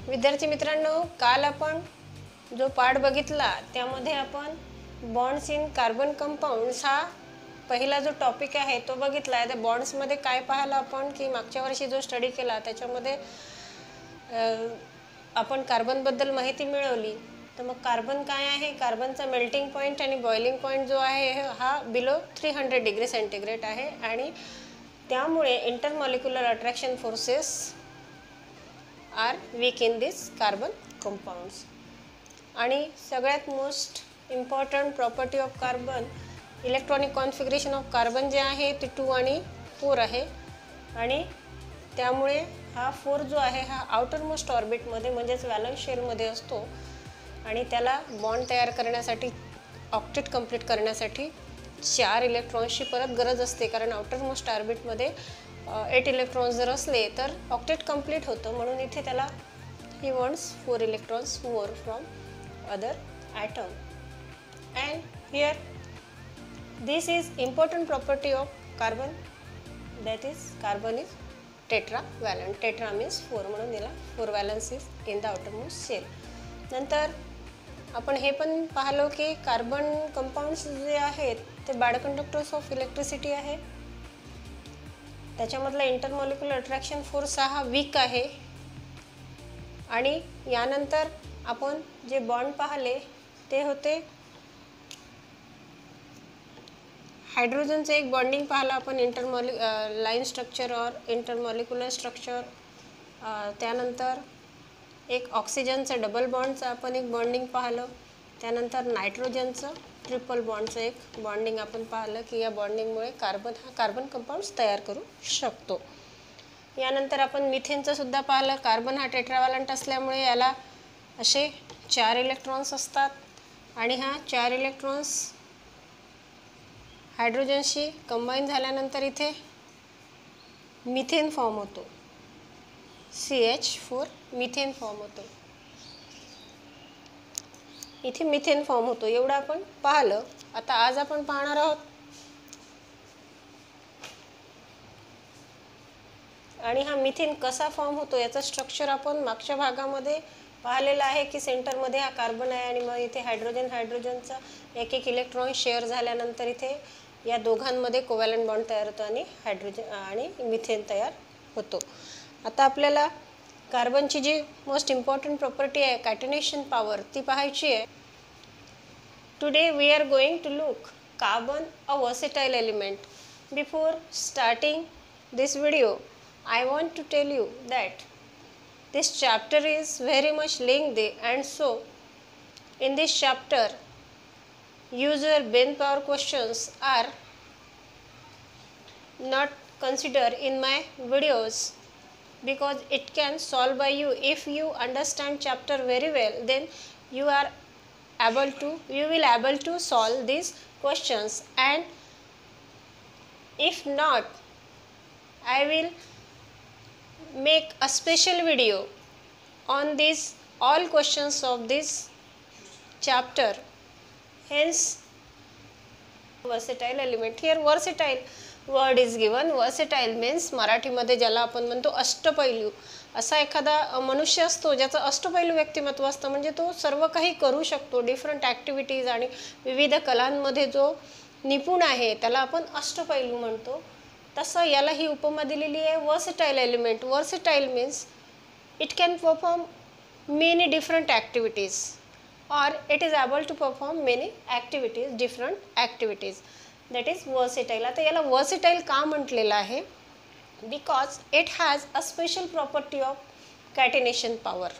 विद्यार्थी मित्रांनो, काल आपण जो पाठ बघितला त्यामध्ये आपण बॉन्ड्स इन कार्बन कंपाऊंड्स हा पहिला जो टॉपिक आहे तो बघितला आहे. त्या बॉन्ड्समध्ये काय पाहिलं आपण की मागच्या वर्षी जो स्टडी केला त्याच्यामध्ये आपण कार्बनबद्दल माहिती मिळवली. तर मग कार्बन काय आहे, कार्बनचा मेल्टिंग पॉईंट आणि बॉइलिंग पॉईंट जो आहे हा बिलो 300 डिग्री सेंटीग्रेड आहे आणि त्यामुळे intermolecular attraction forces are weak in this carbon compounds. आणि सगळ्यात most important property of carbon, electronic configuration of carbon जे आहे ते 2 आणि 4 आहे आणि त्यामुळे हा 4 जो आहे हा आउटर मोस्ट ऑर्बिटमध्ये म्हणजेच व्हॅलन्स शेलमध्ये असतो आणि त्याला बॉन्ड तयार करण्यासाठी ऑक्टेट कंप्लीट करण्यासाठी 4 इलेक्ट्रॉन्सची परत गरज असते, कारण आउटर मोस्ट ऑर्बिटमध्ये 8 इलेक्ट्रॉन्स जर असले तर ऑक्टेट कंप्लीट होतं. म्हणून इथे त्याला he wants 4 electrons more from other atom. And here this is important property of carbon, that is carbon is tetravalent. Tetra means 4, म्हणून याला 4 valence is in the outer most shell. नंतर आपण हे पण पाहिलो की कार्बन कंपाऊंड्स जे आहेत ते बॅड कंडक्टर्स ऑफ इलेक्ट्रिसिटी आहे. त्याच्यामधला इंटरमॉलिक्युलर अट्रॅक्शन फोर्स हा वीक आहे. आणि यानंतर आपण जे बॉन्ड पाहिले ते होते हायड्रोजनचं एक बॉन्डिंग पाहिलं आपण, लाईन स्ट्रक्चर और इंटरमॉलिक्युलर स्ट्रक्चर. त्यानंतर एक ऑक्सिजनचं डबल बॉन्डचं आपण एक बॉन्डिंग पाहिलं. त्यानंतर नायट्रोजनचं ट्रिपल बॉन्डचं एक बॉन्डिंग आपण पाहिलं की या बॉन्डिंगमुळे कार्बन कंपाऊंड्स तयार करू शकतो. यानंतर आपण मिथेनचं सुद्धा पाहिलं. कार्बन हा टेट्राव्हॅलंट असल्यामुळे याला असे 4 इलेक्ट्रॉन्स असतात आणि हा 4 इलेक्ट्रॉन्स हायड्रोजनशी कंबाईन झाल्यानंतर इथे मिथेन फॉर्म होतो, CH4 मिथेन फॉर्म होतो. इथे मिथेन फॉर्म होतो, एवढं आपण पाहिलं. आता आज आपण पाहणार आहोत आणि हा मिथेन कसा फॉर्म होतो याचं स्ट्रक्चर आपण मागच्या भागामध्ये पाहिलेलं आहे की सेंटरमध्ये हा कार्बन आहे आणि मग इथे हायड्रोजनचा एक इलेक्ट्रॉन शेअर झाल्यानंतर इथे या दोघांमध्ये कोव्हॅलंट बॉन्ड तयार होतो आणि हायड्रोजन आणि मिथेन तयार होतो. आता आपल्याला कार्बनची जी मोस्ट इम्पॉर्टंट प्रॉपर्टी आहे कॅटिनेशन पॉवर ती पाहायची आहे. Today we are going to look carbon a versatile element. Before starting this video I want to tell you that this chapter is very much lengthy, and so in this chapter user Ben power questions are not considered in my videos because it can solve by you. If you understand chapter very well, then you will able to solve these questions, and if not, I will make a special video on these all questions of this chapter. Hence versatile element. Here versatile word is given. Versatile means मराठीमध्ये ज्याला आपण म्हणतो अष्टपैलू. असा एखादा मनुष्य असतो ज्याचं अष्टपैलू व्यक्तिमत्व असतं, म्हणजे तो सर्व काही करू शकतो, डिफरंट ॲक्टिव्हिटीज आणि विविध कलांमध्ये जो निपुण आहे त्याला आपण अष्टपैलू म्हणतो. तसं याला ही उपमा दिलेली आहे versatile element. Versatile means it can perform many different activities और it is able to perform many activities, different activities, that is versatile. आता याला वर्सेटाइल का म्हटलेलं आहे? Because it has a special property of catenation power.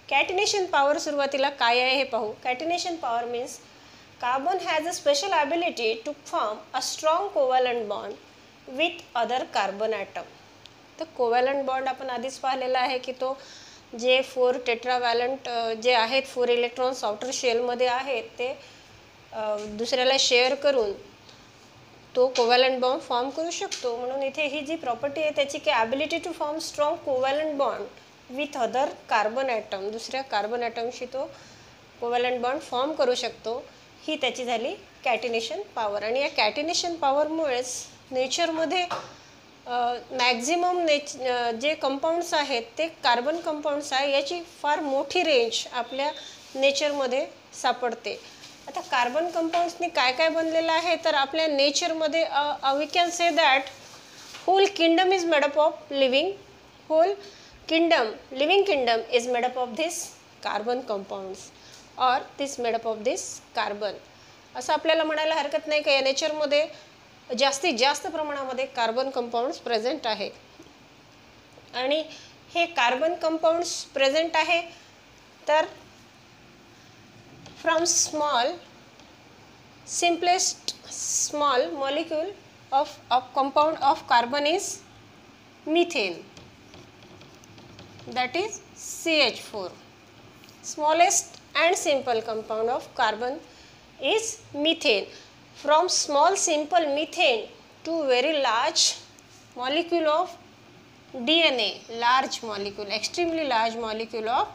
Catenation power सुरुवातीला काय आहे हे पाहू. Catenation power means carbon has a special ability to form a strong covalent bond with other carbon atom. तर कोव्हॅलंट बॉन्ड आपण आधीच पाहिलेला आहे की तो जे 4 टेट्राव्हॅलंट जे आहेत 4 इलेक्ट्रॉन्स आउटर शेलमध्ये आहेत ते दुसऱ्याला शेअर करून तो कोव्हॅलंट बॉन्ड फॉर्म करू शकतो. म्हणून इथे ही जी प्रॉपर्टी आहे त्याची की ability to form strong covalent bond with other carbon atom, दुसऱ्या कार्बन ॲटमशी तो कोव्हॅलंट बॉन्ड फॉर्म करू शकतो, ही त्याची झाली कॅटिनेशन पॉवर. आणि या कॅटिनेशन पॉवरमुळेच नेचरमध्ये मॅक्झिमम जे कंपाऊंड्स आहेत ते कार्बन कंपाऊंड्स आहे, याची फार मोठी रेंज आपल्या नेचरमध्ये सापडते. आता कार्बन कंपाऊंड्सनी काय काय बनलेलं आहे, तर आपल्या नेचरमध्ये we can say that whole kingdom is made up of living, whole kingdom, living kingdom is made up of this carbon compounds और this made up of this carbon. असं आपल्याला म्हणायला हरकत नाही का या नेचरमध्ये जास्तीत जास्त प्रमाणामध्ये कार्बन कंपाऊंड्स प्रेझेंट आहे. आणि हे कार्बन कंपाऊंड्स प्रेझेंट आहे तर from small simplest small molecule of compound of carbon is methane, that is CH4. Smallest and simple compound of carbon is methane. From small simple methane to very large molecule of DNA, large molecule, extremely large molecule of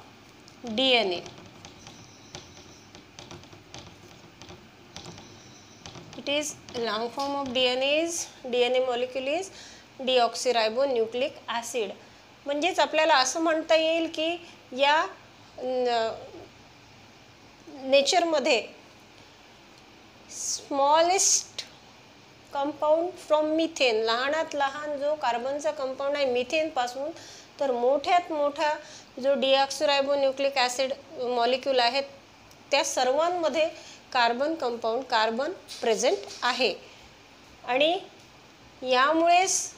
DNA. It is long form of DNA molecule is deoxyribonucleic acid. म्हणजेच आपल्याला असं म्हणता येईल की या नेचरमध्ये smallest compound from methane, लहानात लहान जो कार्बनचा कंपाऊंड आहे मिथेन पासून, तर मोठ्यात मोठा जो डिऑक्सिरायबोन्यूक्लिक ॲसिड मॉलिक्यूल आहे त्या सर्वांमध्ये कार्बन कंपाऊंड, कार्बन प्रेझेंट आहे. आणि यामुळेच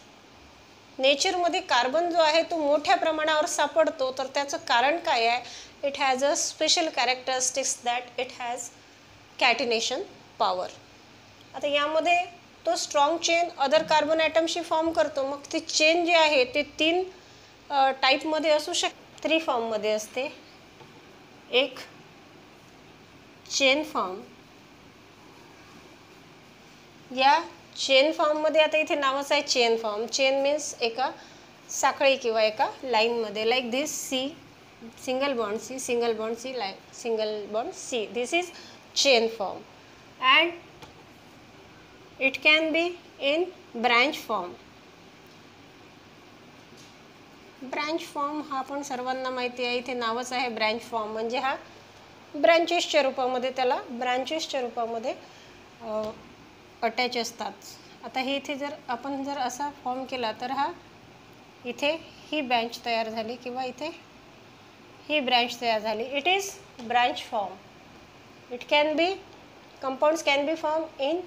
नेचरमध्ये कार्बन जो आहे तो मोठ्या प्रमाणावर सापडतो. तर त्याचं कारण काय आहे? It has a special characteristics that it has catenation power. आता यामध्ये तो स्ट्रॉंग चेन अदर कार्बन ॲटमशी फॉर्म करतो. मग ती चेन जी आहे ती 3 टाईपमध्ये असू शकते, 3 फॉर्ममध्ये असते. एक चेन फॉर्म, या चेन फॉर्ममध्ये आता इथे नावच आहे चेन फॉर्म. चेन मीन्स एका साखळी किंवा एका लाईनमध्ये, like this C, single bond C, single bond C, line, single bond C. This is chain form. And it can be in branch form. Branch form हा पण सर्वांना माहिती आहे, इथे नावच आहे ब्रँच फॉर्म. म्हणजे हा ब्रँचेसच्या रूपामध्ये, त्याला ब्रँचेसच्या रूपामध्ये अटॅच असतात. आता हे इथे जर आपण जर असा फॉर्म केला तर हा इथे ही ब्रँच तयार झाली किंवा इथे ही ब्रँच तयार झाली. It is branch form. It can B, compounds can be form in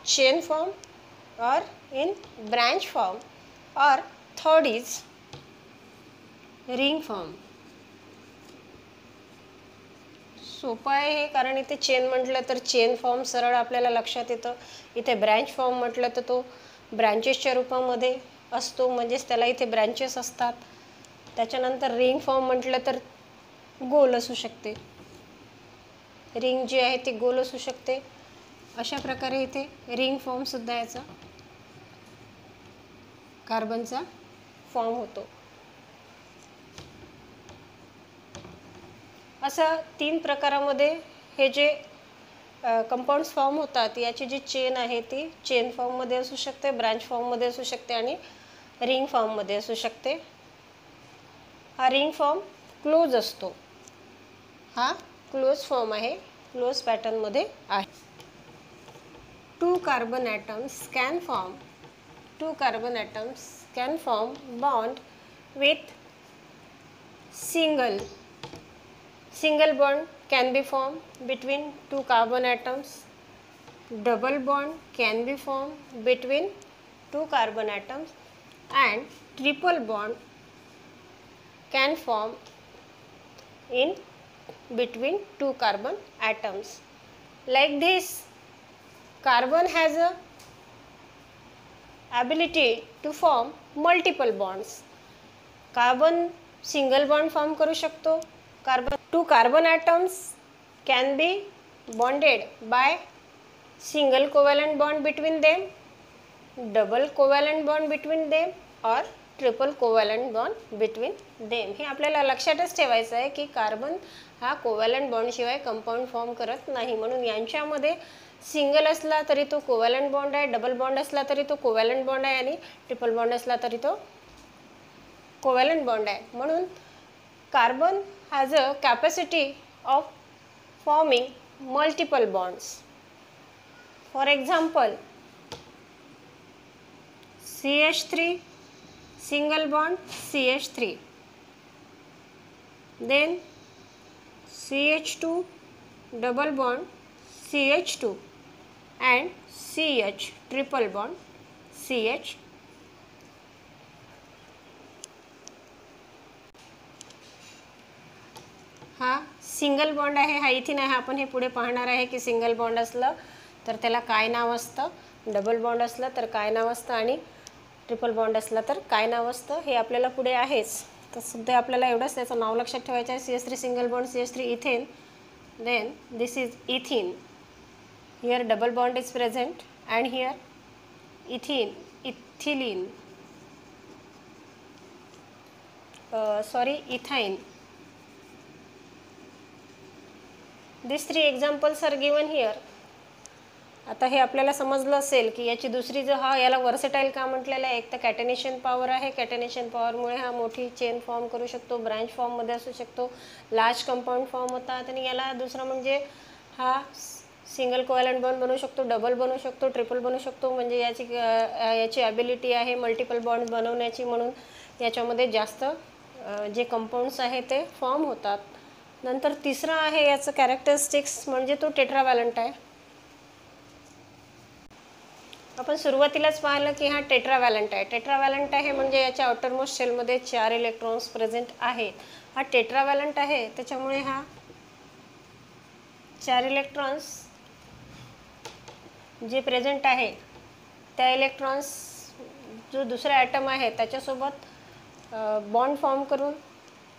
chain form और इन ब्रँच फॉर्म. और थर्ड इज रिंग फॉर्म. सोपं आहे हे, कारण इथे चेन म्हटलं तर चेन फॉर्म सरळ आपल्याला लक्षात येतं. इथे ब्रँच फॉर्म म्हटलं तर तो ब्रँचेसच्या रूपामध्ये असतो, म्हणजेच त्याला इथे ब्रँचेस असतात. त्याच्यानंतर रिंग फॉर्म म्हटलं तर गोल असू शकते, रिंग जी आहे ती गोल असू शकते. अशा प्रकारे इथे रिंग फॉर्मसुद्धा याचा कार्बनचा फॉर्म होतो. असं 3 प्रकारामध्ये हे जे कंपाऊंड्स फॉर्म होतात, याची जी चेन आहे ती चेन फॉर्ममध्ये असू शकते, ब्रँच फॉर्ममध्ये असू शकते आणि रिंग फॉर्ममध्ये असू शकते. हा रिंग फॉर्म क्लोज असतो, हा क्लोज फॉर्म आहे, क्लोज पॅटर्नमध्ये आहे. 2 carbon atoms can form bond with single bond can be formed between 2 carbon atoms. Double bond can be formed between 2 carbon atoms, and triple bond can form in between 2 carbon atoms. Like this, carbon has a ability to form multiple bonds. Carbon single bond form करू शकतो. Two carbon atoms can be bonded by single covalent bond between them, double covalent bond between them, or triple covalent bond between them. हे आपल्याला लक्षातच ठेवायचं आहे की carbon हा कोवॅलंट बॉन्डशिवाय compound form करत नाही. म्हणून यांच्यामध्ये सिंगल असला तरी तो कोव्हॅलंट बॉन्ड आहे, डबल बॉन्ड असला तरी तो कोव्हॅलंट बॉन्ड आहे आणि ट्रिपल बॉन्ड असला तरी तो कोव्हॅलंट बॉन्ड आहे. म्हणून carbon has a capacity of forming multiple bonds. For example, CH3 single bond CH3, then CH2 double bond CH2 and CH triple bond CH. हा सिंगल बॉन्ड आहे, हा इथिन आहे. आपण हे पुढे पाहणार आहे की सिंगल बॉन्ड असलं तर त्याला काय नाव असतं, डबल बॉन्ड असलं तर काय नाव असतं आणि ट्रिपल बॉन्ड असला तर काय नाव असतं, हे आपल्याला पुढे आहेच. तर सध्या आपल्याला एवढंच त्याचं नाव लक्षात ठेवायचं आहे. CH3 single bond CH3 ethane, then this is ethene. Here double bond is present and here ethene, ethylene, ethyne. These three examples are given here. आता हे आपल्याला समजलं असेल की याची दुसरी जो हा याला वर्सेटाईल का म्हटलेलं आहे, एक तर कॅटेनेशन पॉवर आहे. कॅटेनेशन पॉवरमुळे हा मोठी चेन फॉर्म करू शकतो, ब्रांच फॉर्ममध्ये असू शकतो, लार्ज कंपाऊंड फॉर्म होतात. आणि याला दुसरं म्हणजे हा सिंगल कोव्हॅलंट बॉन्ड बनवू शकतो, डबल बनवू शकतो, ट्रिपल बनवू शकतो. म्हणजे याची ॲबिलिटी आहे मल्टिपल बॉन्ड्स बनवण्याची. म्हणून याच्यामध्ये जास्त जे कंपाऊंड्स आहे ते फॉर्म होतात. नंतर तिसरा आहे याचं कॅरेक्टरिस्टिक्स म्हणजे तो टेट्राव्हॅलंट आहे. आपण सुरुवातीलाच पाहिलं की हा टेट्राव्हॅलंट आहे. टेट्राव्हॅलंट आहे म्हणजे याच्या आउटरमोस्ट शेलमध्ये 4 इलेक्ट्रॉन्स प्रेझेंट आहेत. हा टेट्राव्हॅलंट आहे त्याच्यामुळे हा 4 इलेक्ट्रॉन्स जे प्रेझेंट आहे त्या इलेक्ट्रॉन्स जो दुसरा ॲटम आहे त्याच्यासोबत बॉन्ड फॉर्म करून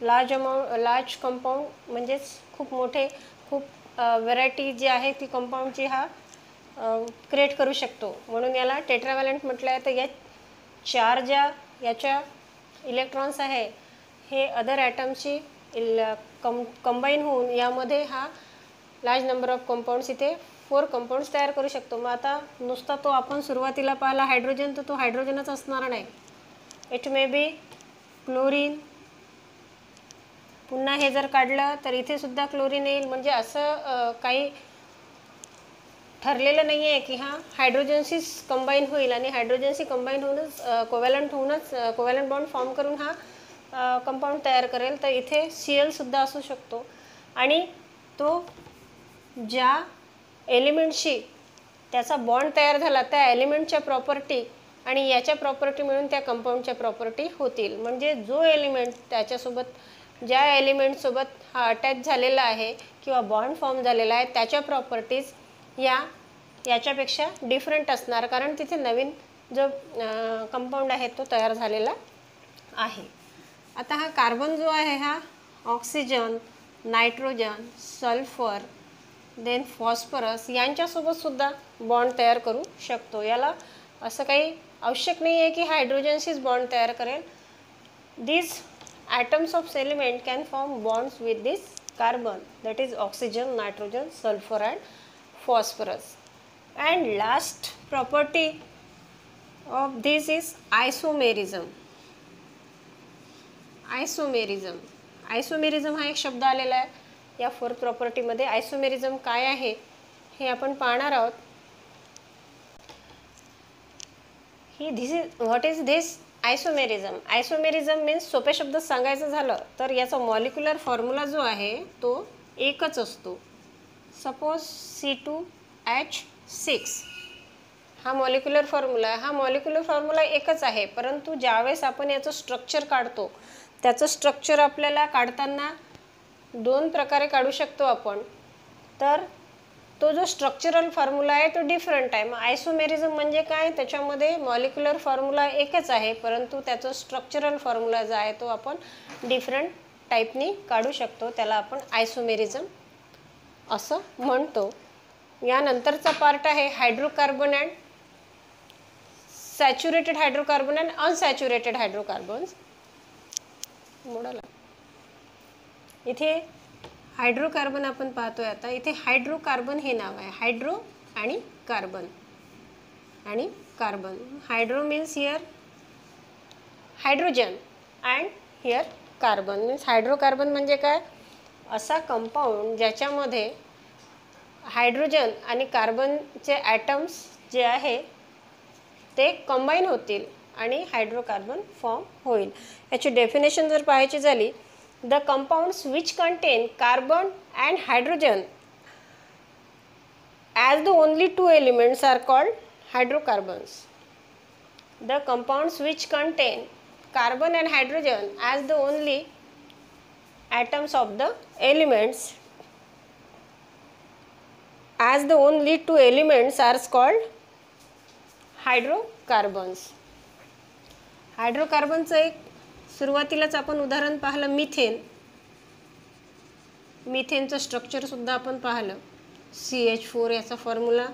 लार्ज कंपाऊंड म्हणजेच खूप मोठे खूप व्हरायटी जी आहे ती कंपाऊंडची हा क्रिएट करू शकतो. म्हणून याला टेट्राव्हॅलंट म्हटलं आहे. तर या 4 ज्या याच्या इलेक्ट्रॉन्स आहे हे अदर ॲटमशी कंबाईन होऊन यामध्ये हा लार्ज नंबर ऑफ कंपाऊंड्स इथे 4 कंपाऊंड्स तयार करू शकतो. मग आता नुसता तो आपण सुरुवातीला पाहिला हायड्रोजन, तर तो हायड्रोजनच असणार नाही. It may be chlorine. पुन्हा हे जर काढलं तर इथे सुद्धा क्लोरीन येईल. म्हणजे असं काही ठरलेलं नाही आहे की हा हायड्रोजनशीच कंबाईन होईल आणि हायड्रोजनशी कंबाईन होऊनच कोव्हॅलंट बॉन्ड फॉर्म करून हा कंपाऊंड तयार करेल. तर इथे Cl सुद्धा असू शकतो. आणि तो ज्या एलिमेंटशी त्याचा बॉन्ड तयार झाला त्या एलिमेंटच्या प्रॉपर्टी आणि याच्या प्रॉपर्टी मिळून त्या कंपाऊंडच्या प्रॉपर्टी होतील. म्हणजे जो एलिमेंट त्याच्यासोबत ज्या एलिमेंटसोबत हा अटॅच झालेला आहे किंवा बॉन्ड फॉर्म झालेला आहे त्याच्या प्रॉपर्टीज याच्यापेक्षा डिफरंट असणार, कारण तिथे नवीन जो कंपाऊंड आहे तो तयार झालेला आहे. आता हा कार्बन जो आहे हा oxygen, nitrogen, sulphur, then phosphorus यांच्यासोबत सुद्धा बॉन्ड तयार करू शकतो. याला असं काही आवश्यक नाही आहे की हायड्रोजनशीच बॉन्ड तयार करेल. These atoms of element can form bonds with this carbon, that is oxygen, nitrogen, sulfur and phosphorus. And last property of this is isomerism. Isomerism हा एक शब्द आलेला आहे या 4th प्रॉपर्टीमध्ये. आयसोमेरिझम काय आहे हे आपण पाहणार आहोत. What is this isomerism? Isomerism means सोप्या शब्दात सांगायचं झालं तर याचा मॉलिक्युलर फॉर्म्युला जो आहे तो एकच असतो. सपोज C2H6 हा मॉलिक्युलर फॉर्म्युला एकच आहे. परंतु ज्यावेळेस आपण याचं स्ट्रक्चर काढतो त्याचं स्ट्रक्चर आपल्याला काढताना 2 प्रकारे काढू शकतो आपण. तर तो जो स्ट्रक्चरल फॉर्म्युला आहे तो डिफरंट आहे. मग आयसोमेरिझम म्हणजे काय? त्याच्यामध्ये मॉलिक्युलर फॉर्म्युला एकच आहे परंतु त्याचं स्ट्रक्चरल फॉर्म्युला जो आहे तो आपण डिफरंट टाईपनी काढू शकतो. त्याला आपण आयसोमेरिझम असं म्हणतो. यानंतरचा पार्ट आहे hydrocarbon and saturated hydrocarbon and unsaturated hydrocarbons. इथे हायड्रोकार्बन आपण पाहतोय. आता इथे हायड्रोकार्बन हे नाव आहे. हायड्रो आणि कार्बन आणि carbon. Hydro means here hydrogen and here carbon means hydrocarbon म्हणजे काय, असा कंपाऊंड ज्याच्यामध्ये हायड्रोजन आणि कार्बनचे ॲटम्स जे आहे ते कंबाईन होतील आणि हायड्रोकार्बन फॉर्म होईल. याची डेफिनेशन जर पाहायची झाली, the compounds which contain carbon and hydrogen as the only two elements are called hydrocarbons. The compounds which contain carbon and hydrogen as the only atoms of the elements, as the only two elements are called hydrocarbons. हायड्रोकार्बनचं एक सुरुवातीलाच आपण उदाहरण पाहिलं methane. मिथेनचं स्ट्रक्चरसुद्धा आपण पाहिलं. CH4 याचा formula.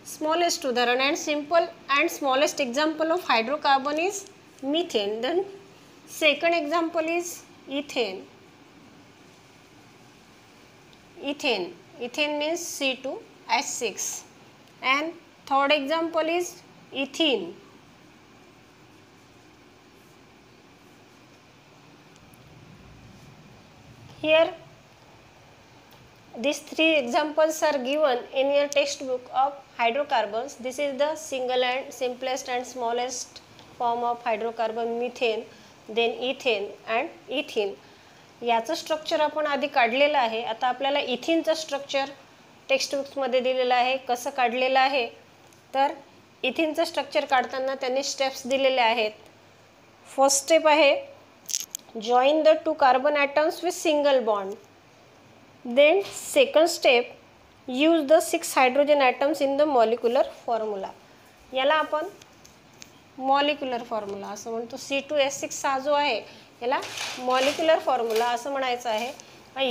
Smallest उदाहरण and simple and smallest example of hydrocarbon is methane. Then second example is ethane. Ethane means C2H6 and third example is ethene. Here these three examples are given in your textbook of hydrocarbons. This is the single and simplest and smallest form of hydrocarbon, methane, then ethane and ethene. याचं structure आपण आधी काढलेलं आहे. आता आपल्याला इथिनचं structure टेक्स्टबुक्समध्ये दिलेलं आहे. कसं काढलेलं आहे तर इथिनचं स्ट्रक्चर काढताना त्यांनी स्टेप्स दिलेले आहेत. फर्स्ट स्टेप आहे join the two carbon atoms with single bond. Then second step, use the 6 hydrogen atoms in the molecular formula. याला आपण मॉलिक्युलर फॉर्म्युला असं म्हणतो. C2H6 हा जो आहे याला मॉलिक्युलर फॉर्म्युला असं म्हणायचं आहे.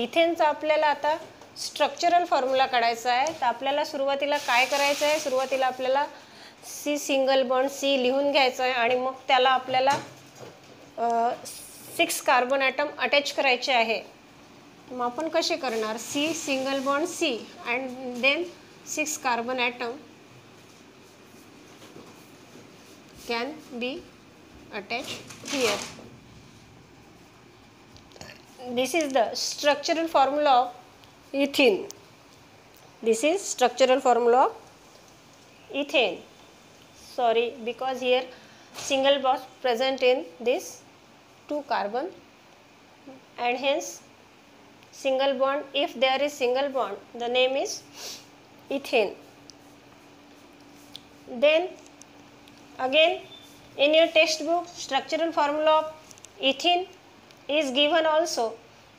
इथेनचा आपल्याला आता स्ट्रक्चरल फॉर्म्युला काढायचा आहे. तर आपल्याला सुरुवातीला काय करायचं आहे, सुरुवातीला आपल्याला C सिंगल बॉन्ड C लिहून घ्यायचं आहे आणि मग त्याला आपल्याला 6 कार्बन ॲटम अटॅच करायचे आहे. मग आपण कसे करणार, C single bond C and then 6 carbon atom can be attached here. This is the structural formula of ethene. This is structural formula of ethane. Sorry, because here single bond present in this 2 carbon and hence single bond, if there is single bond, the name is ethane. Then again in your textbook structural formula of ethene is given also.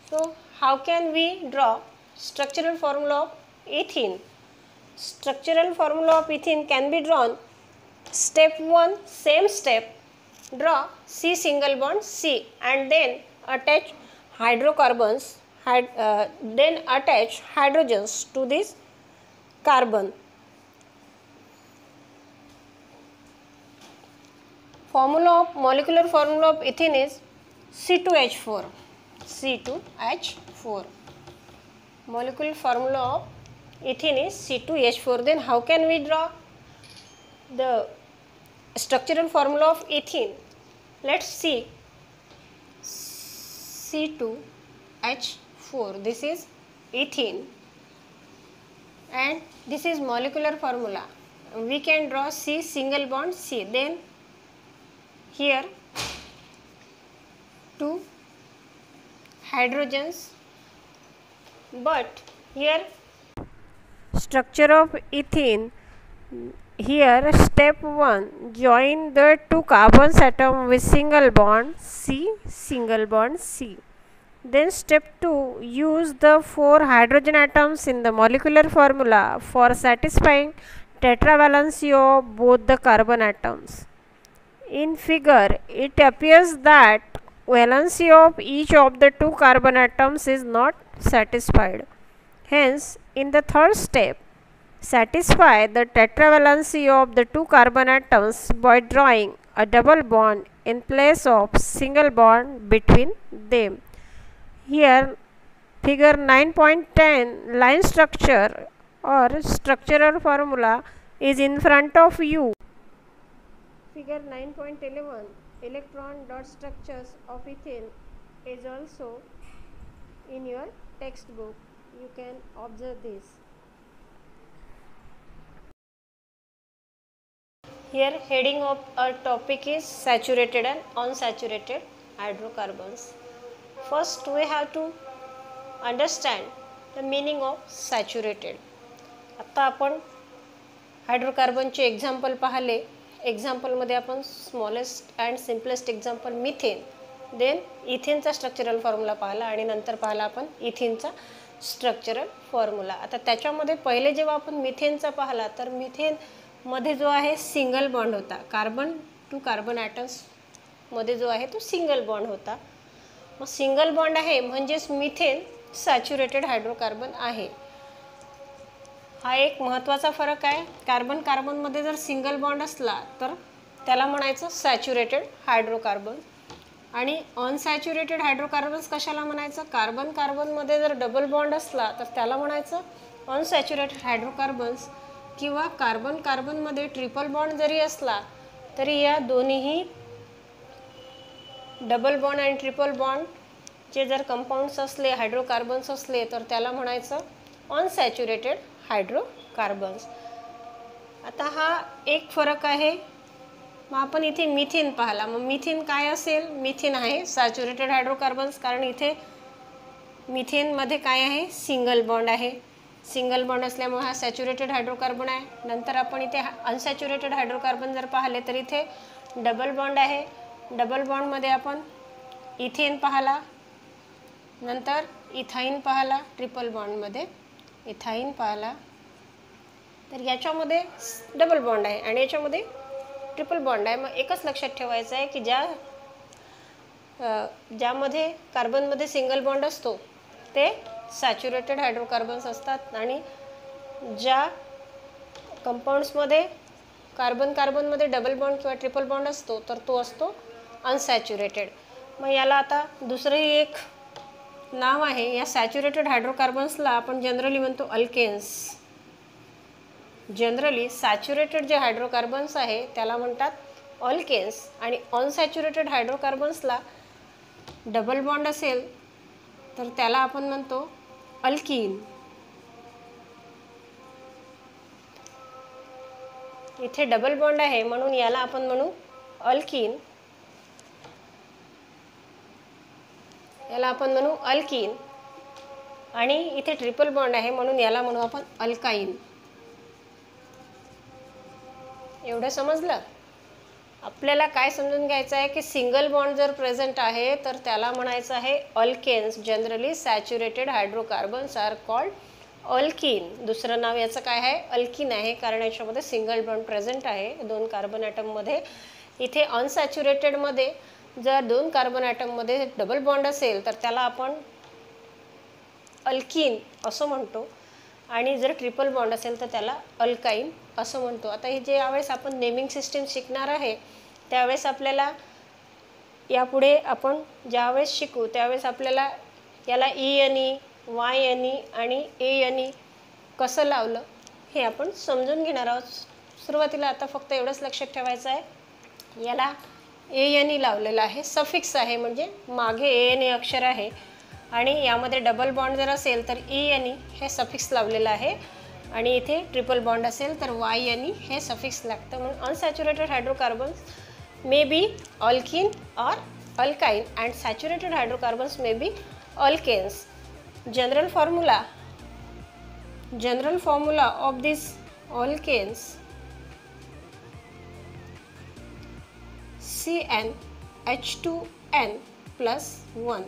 So how can we draw structural formula of ethene? Structural formula of ethene can be drawn. Step 1, same step, draw C single bond C and then attach hydrocarbons, then attach hydrogens to this carbon. Formula of molecular formula of ethene is C2H4. C2H4. Molecular formula of ethene is C2H4. Then how can we draw the structural formula of ethene? Let's see. C2H4. This is ethene and this is molecular formula. We can draw C single bond C. Then here 2 hydrogens, but here structure of ethene, here step 1, join the 2 carbon atom with single bond C single bond C. Then step 2, use the 4 hydrogen atoms in the molecular formula for satisfying tetravalency of both the carbon atoms. In figure, it appears that valency of each of the 2 carbon atoms is not satisfied. Hence, in the third step, satisfy the tetravalency of the 2 carbon atoms by drawing a double bond in place of single bond between them. Here, figure 9.10 line structure or structural formula is in front of you. Figure 9.11 electron dot structures of ethane is also in your textbook. You can observe this. Here heading of our topic is saturated and unsaturated hydrocarbons. First we have to understand the meaning of saturated. आता आपण हायड्रोकार्बनचे example पाहिले. एक्झाम्पलमध्ये आपण smallest and simplest example methane, then इथेनचा structural formula पाहिला आणि नंतर पाहिला आपण इथेनचा स्ट्रक्चरल फॉर्म्युला. आता त्याच्यामध्ये पहिले जेव्हा आपण मिथेनचा पाहिला तर मिथेनमध्ये जो आहे सिंगल बॉन्ड होता. कार्बन टू कार्बन ॲटम्समध्ये जो आहे तो सिंगल बॉन्ड होता. मग सिंगल बॉन्ड आहे म्हणजेच मिथेन सॅच्युरेटेड हायड्रोकार्बन आहे. हा एक महत्त्वाचा फरक आहे. कार्बन कार्बनमध्ये जर सिंगल बॉन्ड असला तर त्याला म्हणायचं सॅच्युरेटेड हायड्रोकार्बन, आणि अनसॅच्युरेटेड हायड्रोकार्बन्स कशाला म्हणायचं? कार्बन कार्बनमध्ये जर डबल बॉन्ड असला तर त्याला म्हणायचं अनसॅच्युरेटेड हायड्रोकार्बन्स, किंवा कार्बन कार्बनमध्ये ट्रिपल बॉन्ड जरी असला तरी या दोन्हीही डबल बॉन्ड आणि ट्रिपल बॉन्डचे जर कंपाऊंड्स असले, हायड्रोकार्बन्स असले तर त्याला म्हणायचं अनसॅच्युरेटेड हायड्रोकार्बन्स. आता हा एक फरक आहे. मग आपण इथे मिथेन पाहिला. मग मिथेन काय असेल? मिथेन आहे सॅच्युरेटेड हायड्रोकार्बन्स, कारण इथे मिथेनमध्ये काय आहे? सिंगल बॉन्ड आहे. सिंगल बॉन्ड असल्यामुळे हा सॅच्युरेटेड हायड्रोकार्बन आहे. नंतर आपण इथे अनसॅच्युरेटेड हायड्रोकार्बन जर पाहिले तर इथे डबल बॉन्ड आहे. डबल बॉन्डमध्ये आपण इथेन पाहिला, नंतर इथाईन पाहिला. ट्रिपल बॉन्डमध्ये इथाईन पाहिला. तर याच्यामध्ये डबल बॉन्ड आहे आणि याच्यामध्ये ट्रिपल बॉन्ड आहे. मग एकच लक्षात ठेवायचं आहे की ज्यामध्ये कार्बनमध्ये सिंगल बॉन्ड असतो ते सॅच्युरेटेड हायड्रोकार्बन्स असतात, आणि ज्या कंपाऊंड्समध्ये कार्बन कार्बनमध्ये डबल बॉन्ड किंवा ट्रिपल बॉन्ड असतो तर तो असतो अनसॅच्युरेटेड. मग याला आता दुसरंही एक नाव आहे. या सॅच्युरेटेड हायड्रोकार्बन्सला आपण जनरली म्हणतो अल्केन्स. जनरली सॅच्युरेटेड जे हायड्रोकार्बन्स आहे त्याला म्हणतात अल्केन्स, आणि अनसॅच्युरेटेड हायड्रोकार्बन्सला डबल बॉन्ड असेल तर त्याला आपण म्हणतो अल्कीन. इथे डबल बॉन्ड आहे म्हणून याला आपण म्हणू अल्कीन. याला आपण म्हणू अल्कीन, आणि इथे ट्रिपल बॉन्ड आहे म्हणून याला म्हणू आपण अल्काईन. एवढं समजलं? आपल्याला काय समजून घ्यायचं आहे की सिंगल बॉन्ड जर प्रेझेंट आहे तर त्याला म्हणायचं आहे alkanes. Generally saturated hydrocarbons are called alkene. दुसरं नाव याचं काय आहे? अल्कीन आहे, कारण याच्यामध्ये सिंगल बॉन्ड प्रेझेंट आहे 2 कार्बन ॲटममध्ये. इथे अनसॅच्युरेटेडमध्ये जर 2 कार्बन ॲटममध्ये डबल बॉन्ड असेल तर त्याला आपण अल्कीन असं म्हणतो, आणि जर ट्रिपल बॉन्ड असेल तर त्याला अल्काईन असं म्हणतो. आता हे जे यावेळेस आपण नेमिंग सिस्टीम शिकणार आहे त्यावेळेस आपल्याला यापुढे आपण ज्यावेळेस शिकू त्यावेळेस आपल्याला याला ENE, YNE आणि ANE कसं लावलं हे आपण समजून घेणार आहोत. सुरुवातीला आता फक्त एवढंच लक्षात ठेवायचं आहे, याला ANE लावलेलं आहे, सफिक्स आहे, म्हणजे मागे ANE अक्षर आहे, आणि यामध्ये डबल बॉन्ड जर असेल तर ENE हे सफिक्स लावलेलं आहे, आणि इथे ट्रिपल बॉन्ड असेल तर YNE हे सफिक्स लागतं. म्हणून unsaturated hydrocarbons may be alkene और alkyne and saturated hydrocarbons may be alkanes. General formula of this alkanes CnH2n+1.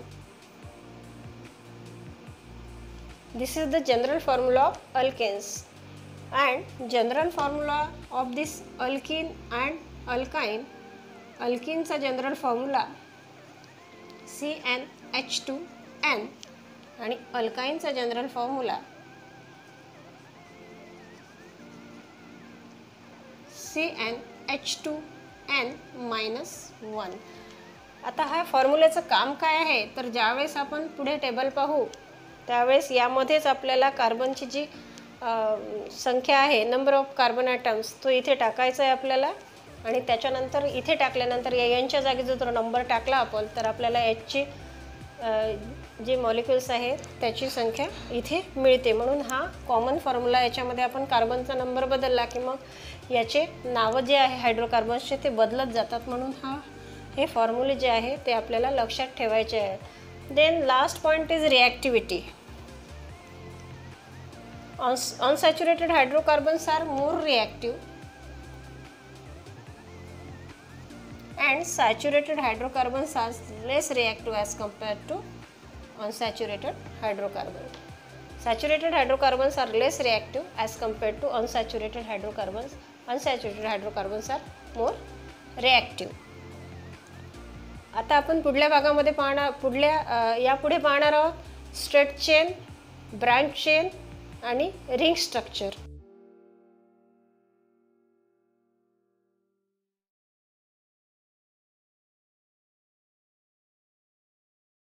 This is the general formula of alkanes, and general formula of this alkene and alkyne. Alkene चा general formula CnH2n आणि alkyne चा general formula CnH2n-1. आता हा फॉर्म्युल्याचं काम काय आहे तर ज्यावेळेस आपण पुढे टेबल पाहू त्यावेळेस यामध्येच आपल्याला कार्बनची जी संख्या आहे, नंबर ऑफ कार्बन ॲटम्स, तो इथे टाकायचा आहे आपल्याला. आणि त्याच्यानंतर इथे टाकल्यानंतर यांच्या जागी जर नंबर टाकला आपण तर आपल्याला Hची जे मॉलिक्युल्स आहेत त्याची संख्या इथे मिळते. म्हणून हा कॉमन फॉर्म्युला. याच्यामध्ये आपण कार्बनचा नंबर बदलला की मग याचे नावं जे आहे हायड्रोकार्बन्सचे ते बदलत जातात. म्हणून हे फॉर्म्युले जे आहे ते आपल्याला लक्षात ठेवायचे आहे. Then last point is reactivity. Unsaturated hydrocarbons are more reactive and saturated hydrocarbons are less reactive as compared to unsaturated hydrocarbons. Saturated hydrocarbons are less reactive as compared to unsaturated hydrocarbons. Unsaturated hydrocarbons are more reactive. आता आपण पुढल्या भागामध्ये यापुढे पाहणार आहोत straight chain, branch chain आणि ring structure.